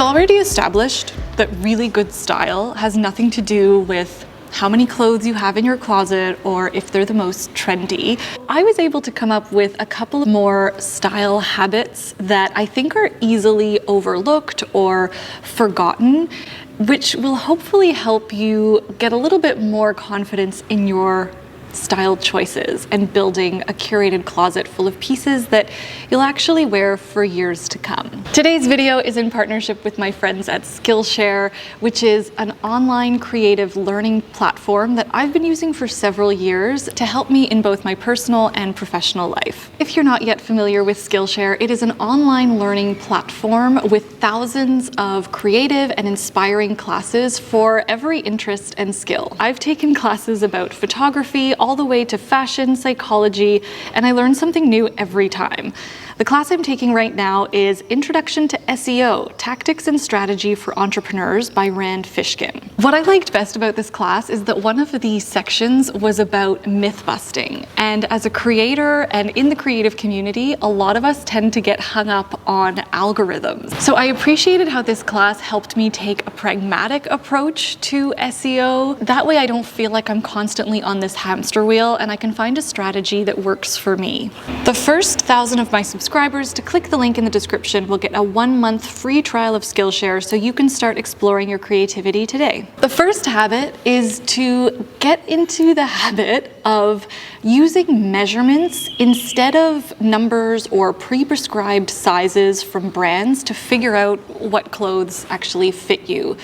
already established that really good style has nothing to do with how many clothes you have in your closet or if they're the most trendy. I was able to come up with a couple of more style habits that I think are easily overlooked or forgotten, which will hopefully help you get a little bit more confidence in your style choices and building a curated closet full of pieces that you'll actually wear for years to come. Today's video is in partnership with my friends at Skillshare, which is an online creative learning platform that I've been using for several years to help me in both my personal and professional life. If you're not yet familiar with Skillshare, it is an online learning platform with thousands of creative and inspiring classes for every interest and skill. I've taken classes about photography, all the way to fashion, psychology, and I learn something new every time. The class I'm taking right now is Introduction to SEO, Tactics and Strategy for Entrepreneurs by Rand Fishkin. What I liked best about this class is that one of the sections was about myth busting. And as a creator and in the creative community, a lot of us tend to get hung up on algorithms. So I appreciated how this class helped me take a pragmatic approach to SEO. That way I don't feel like I'm constantly on this hamster wheel and I can find a strategy that works for me. The first 1,000 of my subscribers to click the link in the description will get a 1-month free trial of Skillshare so you can start exploring your creativity today. The first habit is to get into the habit of using measurements instead of numbers or pre-prescribed sizes from brands to figure out what clothes actually fit you.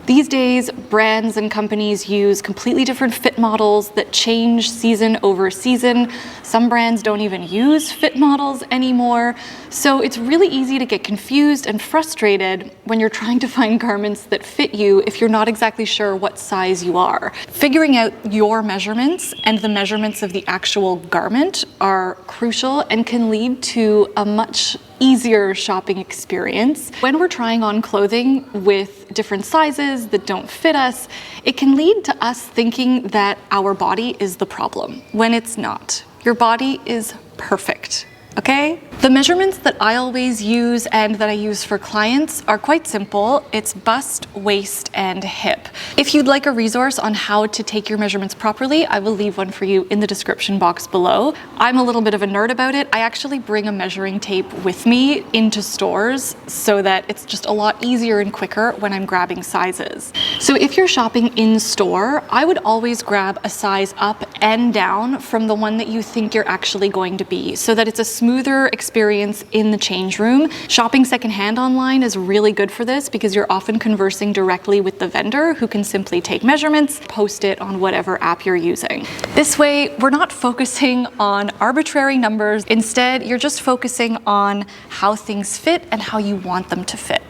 These days, brands and companies use completely different fit models that change season over season. Some brands don't even use fit models anymore. So it's really easy to get confused and frustrated when you're trying to find garments that fit you if you're not exactly sure what size you are. Figuring out your measurements and the measurements of the actual garment are crucial and can lead to a much easier shopping experience. When we're trying on clothing with different sizes that don't fit us, it can lead to us thinking that our body is the problem, when it's not. Your body is perfect. Okay? The measurements that I always use and that I use for clients are quite simple. It's bust, waist, and hip. If you'd like a resource on how to take your measurements properly, I will leave one for you in the description box below. I'm a little bit of a nerd about it. I actually bring a measuring tape with me into stores so that it's just a lot easier and quicker when I'm grabbing sizes. So if you're shopping in store, I would always grab a size up and down from the one that you think you're actually going to be so that it's a smoother experience in the change room. Shopping secondhand online is really good for this because you're often conversing directly with the vendor who can simply take measurements, post it on whatever app you're using. This way, we're not focusing on arbitrary numbers. Instead, you're just focusing on how things fit and how you want them to fit.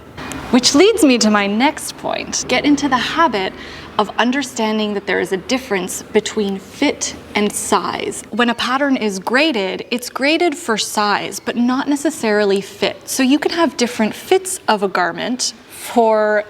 Which leads me to my next point. Get into the habit of understanding that there is a difference between fit and size. When a pattern is graded, it's graded for size, but not necessarily fit. So you can have different fits of a garment for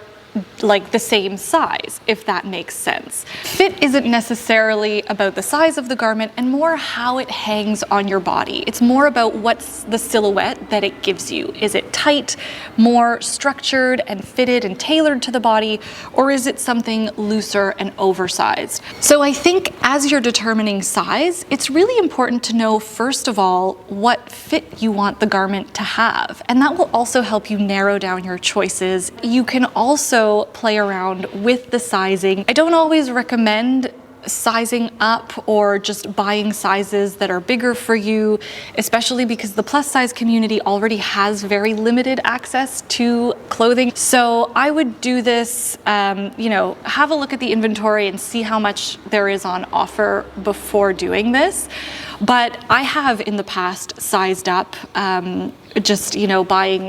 like the same size, if that makes sense. Fit isn't necessarily about the size of the garment and more how it hangs on your body. It's more about what's the silhouette that it gives you. Is it tight, more structured and fitted and tailored to the body, or is it something looser and oversized? So I think as you're determining size, it's really important to know, first of all, what fit you want the garment to have. And that will also help you narrow down your choices. You can also play around with the sizing. I don't always recommend sizing up or just buying sizes that are bigger for you, especially because the plus size community already has very limited access to clothing. So I would do this, have a look at the inventory and see how much there is on offer before doing this. But I have in the past sized up, buying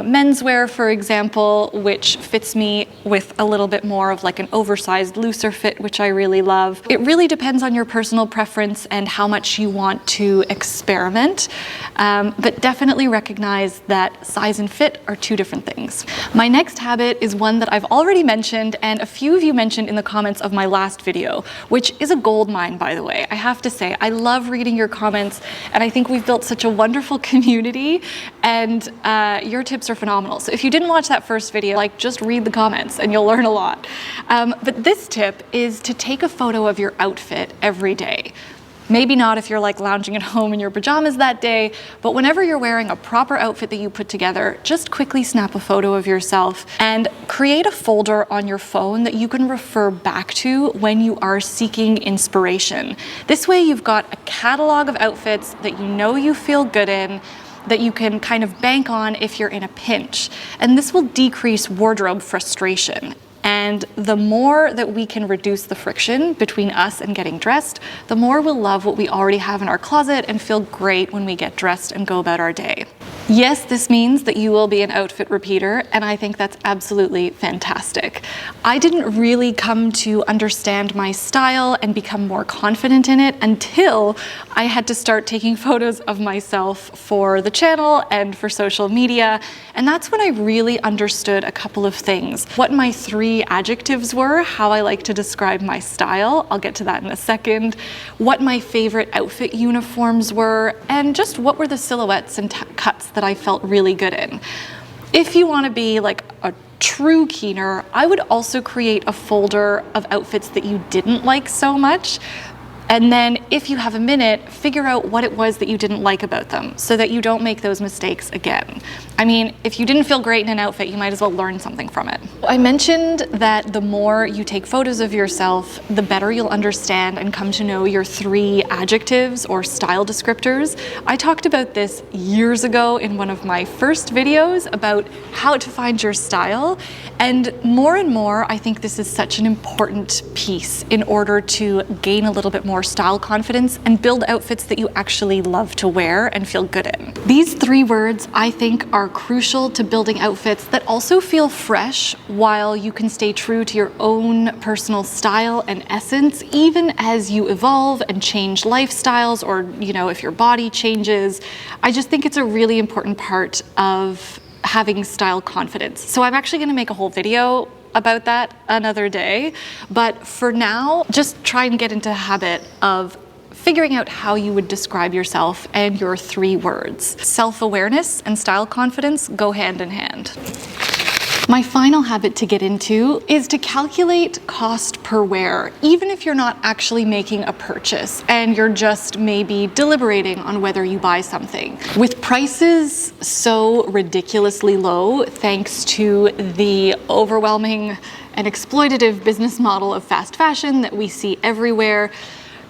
menswear, for example, which fits me with a little bit more of like an oversized, looser fit, which I really love. It really depends on your personal preference and how much you want to experiment, but definitely recognize that size and fit are two different things. My next habit is one that I've already mentioned and a few of you mentioned in the comments of my last video, which is a gold mine, by the way. I have to say, I love reading your comments and I think we've built such a wonderful community and your tips are phenomenal. So if you didn't watch that first video, like, just read the comments and you'll learn a lot. But this tip is to take a photo of your outfit every day. Maybe not if you're like lounging at home in your pajamas that day, but whenever you're wearing a proper outfit that you put together, just quickly snap a photo of yourself and create a folder on your phone that you can refer back to when you are seeking inspiration. This way you've got a catalog of outfits that you know you feel good in, that you can kind of bank on if you're in a pinch. And this will decrease wardrobe frustration. And the more that we can reduce the friction between us and getting dressed, the more we'll love what we already have in our closet and feel great when we get dressed and go about our day. Yes, this means that you will be an outfit repeater, and I think that's absolutely fantastic. I didn't really come to understand my style and become more confident in it until I had to start taking photos of myself for the channel and for social media, and that's when I really understood a couple of things. What my 3 adjectives were, how I like to describe my style, I'll get to that in a second, what my favorite outfit uniforms were, and just what were the silhouettes and cuts that I felt really good in. If you want to be like a true keener, I would also create a folder of outfits that you didn't like so much. And then if you have a minute, figure out what it was that you didn't like about them so that you don't make those mistakes again. I mean, if you didn't feel great in an outfit, you might as well learn something from it. I mentioned that the more you take photos of yourself, the better you'll understand and come to know your 3 adjectives or style descriptors. I talked about this years ago in one of my first videos about how to find your style. And more, I think this is such an important piece in order to gain a little bit more style confidence and build outfits that you actually love to wear and feel good in. These 3 words, I think, are crucial to building outfits that also feel fresh while you can stay true to your own personal style and essence, even as you evolve and change lifestyles or, you know, if your body changes. I just think it's a really important part of having style confidence. So I'm actually going to make a whole video about that another day, but for now, just try and get into the habit of figuring out how you would describe yourself and your 3 words. Self-awareness and style confidence go hand in hand. My final habit to get into is to calculate cost per wear, even if you're not actually making a purchase and you're just maybe deliberating on whether you buy something. With prices so ridiculously low, thanks to the overwhelming and exploitative business model of fast fashion that we see everywhere,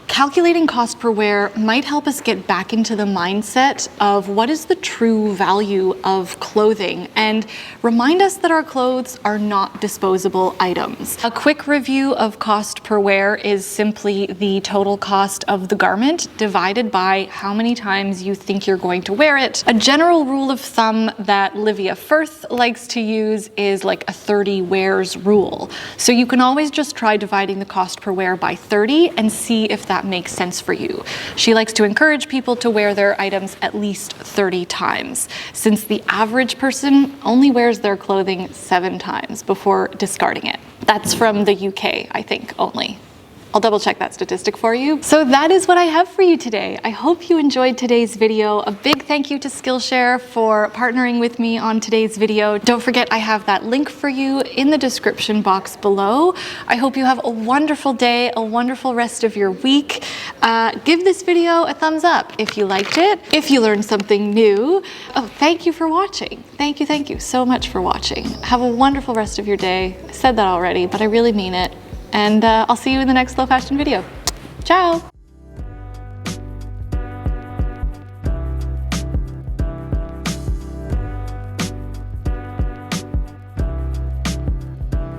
calculating cost per wear might help us get back into the mindset of what is the true value of clothing and remind us that our clothes are not disposable items. A quick review of cost per wear is simply the total cost of the garment divided by how many times you think you're going to wear it. A general rule of thumb that Livia Firth likes to use is like a 30 wears rule. So you can always just try dividing the cost per wear by 30 and see if that makes sense for you. She likes to encourage people to wear their items at least 30 times, since the average person only wears their clothing 7 times before discarding it. That's from the UK, I think, only. I'll double check that statistic for you. So that is what I have for you today. I hope you enjoyed today's video. A big thank you to Skillshare for partnering with me on today's video. Don't forget, I have that link for you in the description box below. I hope you have a wonderful day, a wonderful rest of your week. Give this video a thumbs up if you liked it, if you learned something new. Oh, thank you for watching. Thank you so much for watching. Have a wonderful rest of your day. I said that already, but I really mean it. And I'll see you in the next slow fashion video. Ciao!